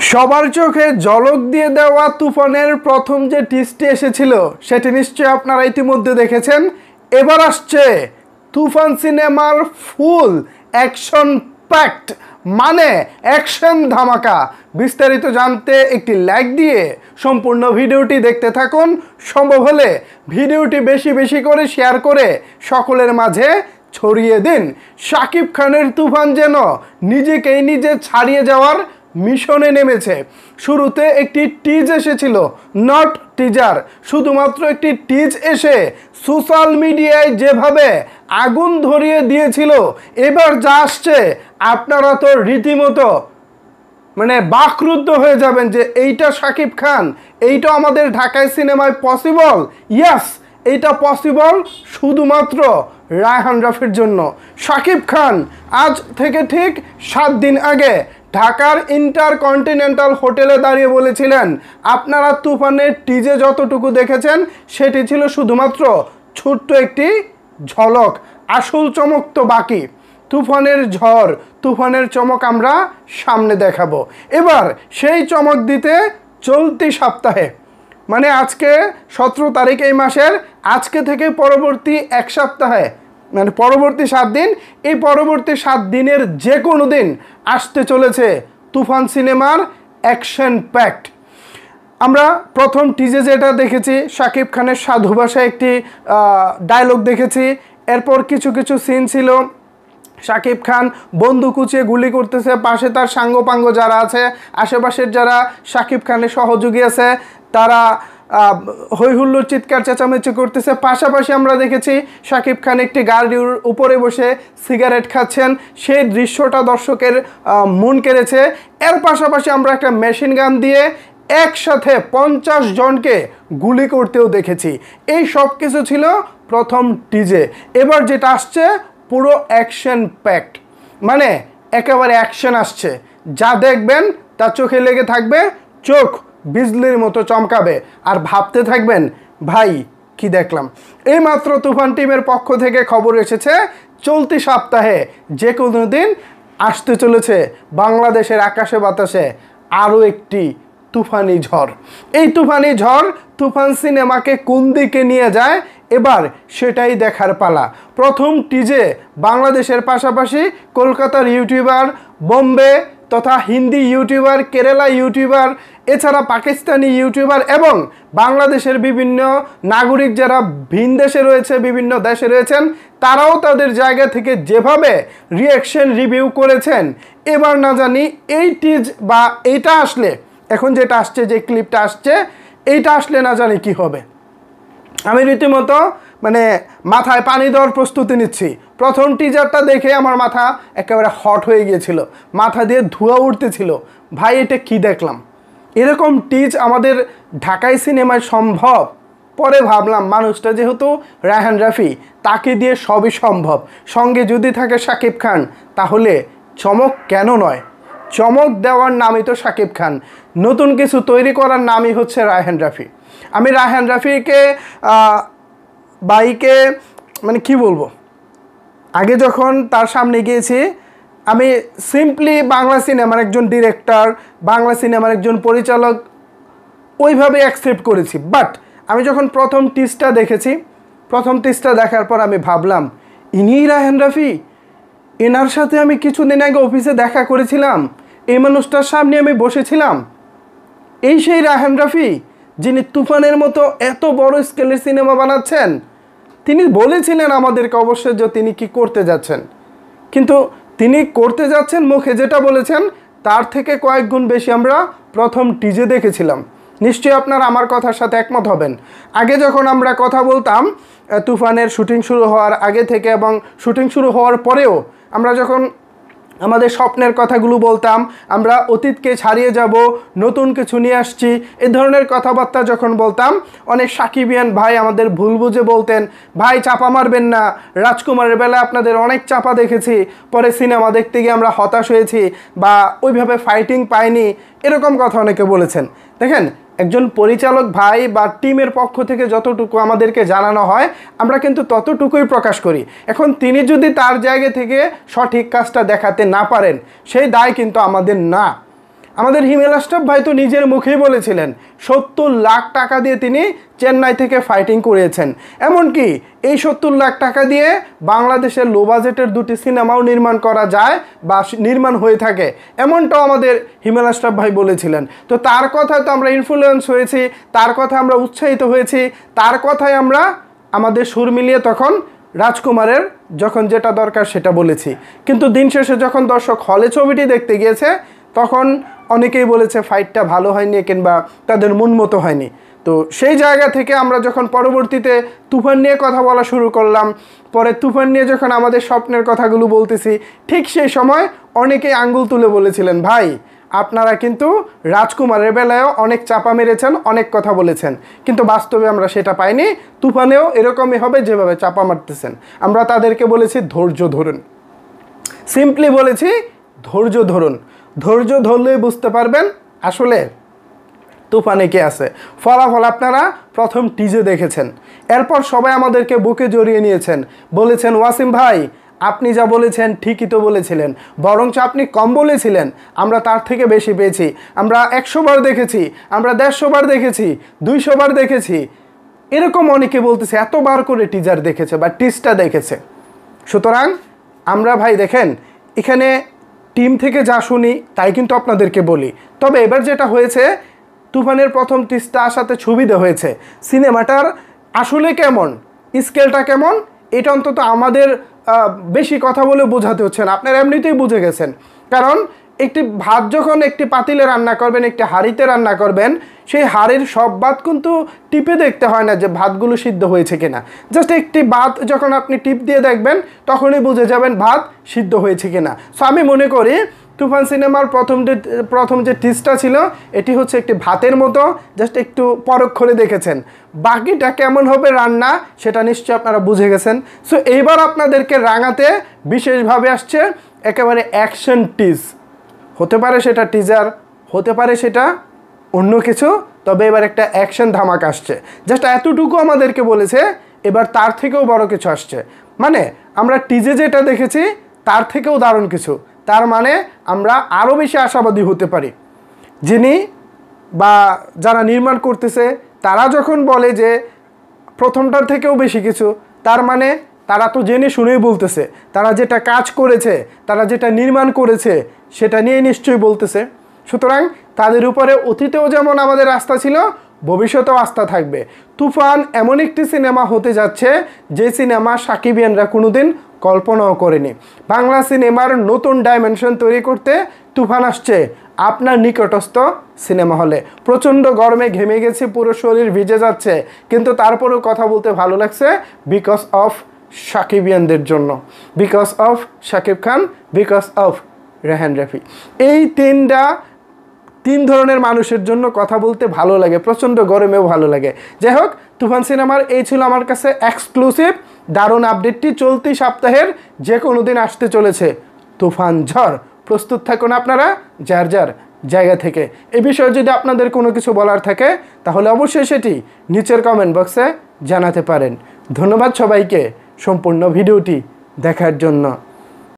সবার চোখে ঝলক দিয়ে দেওয়া তুফানের প্রথম যে টিজটি এসেছিল সেটি নিশ্চয়ই আপনারা ইতিমধ্যে দেখেছেন। এবার আসছে তুফান সিনেমার ফুল অ্যাকশন প্যাকড, মানে অ্যাকশন ধামাকা। বিস্তারিত জানতে একটি লাইক দিয়ে সম্পূর্ণ ভিডিওটি দেখতে থাকুন। সম্ভব হলে ভিডিওটি বেশি বেশি করে শেয়ার করে সকলের মাঝে ছড়িয়ে দিন। শাকিব খানের তুফান যেন নিজেকেই নিজে ছাড়িয়ে যাওয়ার মিশনে নেমেছে। শুরুতে একটি টিজ এসেছিল, নট টিজার, শুধুমাত্র একটি টিজ এসে সোশ্যাল মিডিয়ায় যেভাবে আগুন ধরিয়ে দিয়েছিল, এবার যা আসছে আপনারা তো রীতিমতো বাকরুদ্ধ হয়ে যাবেন যে এইটা শাকিব খান, এইটা আমাদের ঢাকায় সিনেমায় পসিবল। ইয়াস, এইটা পসিবল শুধুমাত্র রায়হান রাফির জন্য। শাকিব খান আজ থেকে ঠিক 7 দিন আগে ঢাকার ইন্টারকন্টিনেন্টাল হোটেলে দাঁড়িয়ে বলেছিলেন, আপনারা তুফানের টিজে যতটুকু দেখেছেন সেটি ছিল শুধুমাত্র ছোট্ট একটি ঝলক, আসল চমক তো বাকি। তুফানের ঝড়, তুফানের চমক আমরা সামনে দেখাবো। এবার সেই চমক দিতে চলতি সপ্তাহে, আজকে 17 তারিখ এই মাসের, আজকে থেকে পরবর্তী 1 সপ্তাহে পরবর্তী 7 দিন, এই পরবর্তী 7 দিনের যে কোনো দিন আসতে চলেছে তুফান সিনেমার অ্যাকশন প্যাকড। আমরা প্রথম টিজে যেটা দেখেছি, শাকিব খানের সাধু ভাষায় একটি ডায়লগ দেখেছি। এরপর কিছু কিছু সিন ছিল, শাকিব খান বন্দুক উঁচিয়ে গুলি করতেছে, পাশে তার সাঙ্গপাঙ্গ যারা আছে, আশেপাশের যারা শাকিব খানের সহযোগী আছে তারা হইহুল্লোর চিৎকার চেঁচামেচি করতেছে। পাশাপাশি আমরা দেখেছি শাকিব খান একটি গাড়ির উপরে বসে সিগারেট খাচ্ছেন, সেই দৃশ্যটা দর্শকের মন কেড়েছে। এর পাশাপাশি আমরা একটা মেশিন গান দিয়ে একসাথে 50 জনকে গুলি করতেও দেখেছি। এই সব কিছু ছিল প্রথম টিজে। এবার যেটা আসছে পুরো অ্যাকশন প্যাকড, একেবারে অ্যাকশন আসছে। যা দেখবেন তা চোখে লেগে থাকবে, চোখ বিজলির মতো চমকাবে, আর ভাবতে থাকবেন ভাই কি দেখলাম। এইমাত্র তুফান টিমের পক্ষ থেকে খবর এসেছে চলতি সপ্তাহে যে কোনো দিন আসতে চলেছে বাংলাদেশের আকাশে বাতাসে আরও একটি তুফানি ঝড়। এই তুফানি ঝড় তুফান সিনেমাকে কোন দিকে নিয়ে যায় এবার সেটাই দেখার পালা। প্রথম টিজে বাংলাদেশের পাশাপাশি কলকাতার ইউটিউবার, বোম্বে তথা হিন্দি ইউটিউবার, কেরালা ইউটিউবার, এছাড়া পাকিস্তানি ইউটিউবার এবং বাংলাদেশের বিভিন্ন নাগরিক যারা ভিন দেশে রয়েছে, বিভিন্ন দেশে রয়েছেন, তারাও তাদের জায়গা থেকে যেভাবে রিঅ্যাকশন রিভিউ করেছেন, এবার না জানি এই টিজ বা এইটা আসলে, এখন যেটা আসছে, যে ক্লিপটা আসছে, এইটা আসলে না জানি কি হবে। আমি রীতিমতো মাথায় পানি দেওয়ার প্রস্তুতি নিচ্ছি। প্রথম টিজারটা দেখে আমার মাথা একেবারে হট হয়ে গিয়েছিল, মাথা দিয়ে ধোঁয়া উঠতেছিল। ভাই এটা কি দেখলাম, এরকম টিজ আমাদের ঢাকায় সিনেমায় সম্ভব? পরে ভাবলাম মানুষটা যেহেতু রায়হান রাফি, তাকে দিয়ে সবই সম্ভব। সঙ্গে যদি থাকে শাকিব খান, তাহলে চমক কেন নয়? চমক দেওয়ার নামই তো শাকিব খান, নতুন কিছু তৈরি করার নামই হচ্ছে রায়হান রাফি। আমি রায়হান রাফিকে বাইকে কি বলবো, আগে যখন তার সামনে গিয়েছি আমি সিম্পলি বাংলা সিনেমার একজন ডিরেক্টর, বাংলা সিনেমার একজন পরিচালক ওইভাবে অ্যাকসেপ্ট করেছি। বাট আমি যখন প্রথম টিজটা দেখেছি, প্রথম টিজটা দেখার পর আমি ভাবলাম ইনিই রায়হান রাফি, এনার সাথে আমি কিছুদিন আগে অফিসে দেখা করেছিলাম, এই মানুষটার সামনে আমি বসেছিলাম, এই সেই রায়হান রাফি যিনি তুফানের মতো এত বড় স্কেলের সিনেমা বানাচ্ছেন। তিনি বলেছিলেন আমাদেরকে অবশ্যই যে তিনি কি করতে যাচ্ছেন, কিন্তু তিনি করতে যাচ্ছেন মুখে যেটা বলেছেন তার থেকে কয়েক গুণ বেশি আমরা প্রথম টিজে দেখেছিলাম। নিশ্চয়ই আপনারা আমার কথার সাথে একমত হবেন। আগে যখন আমরা কথা বলতাম তুফানের শুটিং শুরু হওয়ার আগে থেকে এবং শুটিং শুরু হওয়ার পরেও, আমরা যখন আমাদের স্বপ্নের কথাগুলো বলতাম, আমরা অতীতকে ছাড়িয়ে যাব, নতুন কিছু নিয়ে আসছি, এই ধরনের কথাবার্তা যখন বলতাম, অনেক সাকিবিয়ান ভাই আমাদের ভুল বুঝে বলতেন, ভাই চাপা মারবেন না, রাজকুমারের বেলা আপনাদের অনেক চাপা দেখেছি, পরে সিনেমা দেখতে গিয়ে আমরা হতাশ হয়েছি বা ওইভাবে ফাইটিং পাইনি, এরকম কথা অনেকে বলেছেন। দেখেন, একজন পরিচালক ভাই বা টিমের পক্ষ থেকে যতটুকু আমাদেরকে জানানো হয় আমরা কিন্তু ততটুকুই প্রকাশ করি। এখন তিনি যদি তার জায়গা থেকে সঠিক কাজটা দেখাতে না পারেন, সেই দায় কিন্তু আমাদের না। আমাদের হিমেল আশরাফ ভাই তো নিজের মুখেই বলেছিলেন 70 লাখ টাকা দিয়ে তিনি চেন্নাই থেকে ফাইটিং করিয়েছেন। এমনকি এই 70 লাখ টাকা দিয়ে বাংলাদেশের লো বাজেটের 2টি সিনেমাও নির্মাণ করা যায় বা নির্মাণ হয়ে থাকে, এমনটাও আমাদের হিমেল আশরাফ ভাই বলেছিলেন। তো তার কথায় তো আমরা ইনফ্লুয়েন্স হয়েছি, তার কথায় আমরা উৎসাহিত হয়েছি, তার কথায় আমরা আমাদের সুর মিলিয়ে তখন রাজকুমারের যখন যেটা দরকার সেটা বলেছি। কিন্তু দিন শেষে যখন দর্শক হলে ছবিটি দেখতে গিয়েছে তখন অনেকেই বলেছে ফাইটটা ভালো হয়নি কিংবা তাদের মন মতো হয়নি। তো সেই জায়গা থেকে আমরা যখন পরবর্তীতে তুফান নিয়ে কথা বলা শুরু করলাম, পরে তুফান নিয়ে যখন আমাদের স্বপ্নের কথাগুলো বলতেছি, ঠিক সেই সময় অনেকেই আঙ্গুল তুলে বলেছিলেন ভাই আপনারা কিন্তু রাজকুমারের বেলায়ও অনেক চাপা মেরেছেন, অনেক কথা বলেছেন, কিন্তু বাস্তবে আমরা সেটা পাইনি। তুফানেও এরকমই হবে যেভাবে চাপা মারতেছেন। আমরা তাদেরকে বলেছি ধৈর্য ধরুন, সিম্পলি বলেছি ধৈর্য ধরুন। ধৈর্য ধরলেই বুঝতে পারবেন আসলে তুফানে কে আছে। ফলাফল আপনারা প্রথম টিজে দেখেছেন, এরপর সবাই আমাদেরকে বুকে জড়িয়ে নিয়েছেন, বলেছেন ওয়াসিম ভাই আপনি যা বলেছেন ঠিকই তো বলেছিলেন, বরঞ্চ আপনি কম বলেছিলেন, আমরা তার থেকে বেশি পেয়েছি। আমরা 100 বার দেখেছি, আমরা 150 বার দেখেছি, 200 বার দেখেছি, এরকম অনেকে বলতেছে এতবার করে টিজার দেখেছে বা টিজটা দেখেছে। সুতরাং আমরা ভাই দেখেন এখানে টিম থেকে যা শুনি তাই কিন্তু আপনাদেরকে বলি। তবে এবার যেটা হয়েছে তুফানের প্রথম টিজটা আসাতে ছবিতে হয়েছে, সিনেমাটার আসলে কেমন, স্কেলটা কেমন, এটা অন্তত আমাদের বেশি কথা বলে বোঝাতে হচ্ছে না, আপনারা এমনিতেই বুঝে গেছেন। কারণ একটি ভাত যখন একটি পাতিলে রান্না করবেন, একটি হাঁড়িতে রান্না করবেন, সেই হাঁড়ির সব ভাত কিন্তু টিপে দেখতে হয় না যে ভাতগুলো সিদ্ধ হয়েছে কিনা। জাস্ট একটি ভাত যখন আপনি টিপ দিয়ে দেখবেন তখনই বুঝে যাবেন ভাত সিদ্ধ হয়েছে কিনা। সো আমি মনে করি তুফান সিনেমার প্রথম যে টিজটা ছিল এটি হচ্ছে একটি ভাতের মতো, জাস্ট একটু পরক্ষণে দেখেছেন। বাকিটা কেমন হবে রান্না সেটা নিশ্চয়ই আপনারা বুঝে গেছেন। সো এইবার আপনাদেরকে রাঙাতে বিশেষভাবে আসছে একেবারে অ্যাকশন টিজ। হতে পারে সেটা টিজার, হতে পারে সেটা অন্য কিছু, তবে এবার একটা অ্যাকশন ধামাক আসছে। জাস্ট এতটুকু আমাদেরকে বলেছে, এবার তার থেকেও বড় কিছু আসছে। মানে আমরা টিজে যেটা দেখেছি তার থেকেও দারুণ কিছু, তার মানে আমরা আরও বেশি আশাবাদী হতে পারি। যিনি বা যারা নির্মাণ করতেছে তারা যখন বলে যে প্রথমটার থেকেও বেশি কিছু, তার মানে তারা তো জেনে শুনেই বলতেছে, তারা যেটা কাজ করেছে, তারা যেটা নির্মাণ করেছে সেটা নিয়ে নিশ্চয়ই বলতেছে। সুতরাং তাদের উপরে অতীতেও যেমন আমাদের আস্থা ছিল, ভবিষ্যতেও আস্থা থাকবে। তুফান এমন একটি সিনেমা হতে যাচ্ছে যে সিনেমা সাকিবিয়ানরা কোনোদিন কল্পনাও করেনি। বাংলা সিনেমার নতুন ডাইমেনশন তৈরি করতে তুফান আসছে আপনার নিকটস্থ সিনেমা হলে। প্রচণ্ড গরমে ঘেমে গেছে, পুরো শরীর ভিজে যাচ্ছে, কিন্তু তারপরেও কথা বলতে ভালো লাগছে বিকজ অফ সাকিবিয়ানদের জন্য, because of Shakib Khan, because of Rehan Rafi. এই তিন ধরনের মানুষের জন্য কথা বলতে ভালো লাগে, প্রচণ্ড গরমেও ভালো লাগে। যাই হোক, তুফান সিনেমার এই ছিল আমার কাছে এক্সক্লুসিভ দারুণ আপডেটটি। চলতি সপ্তাহের যে কোনো দিন আসতে চলেছে তুফান ঝড়। প্রস্তুত থাকুন আপনারা যার যার জায়গা থেকে। এ বিষয়ে যদি আপনাদের কোনো কিছু বলার থাকে তাহলে অবশ্যই সেটি নিচের কমেন্ট বক্সে জানাতে পারেন। ধন্যবাদ সবাইকে সম্পূর্ণ ভিডিওটি দেখার জন্য।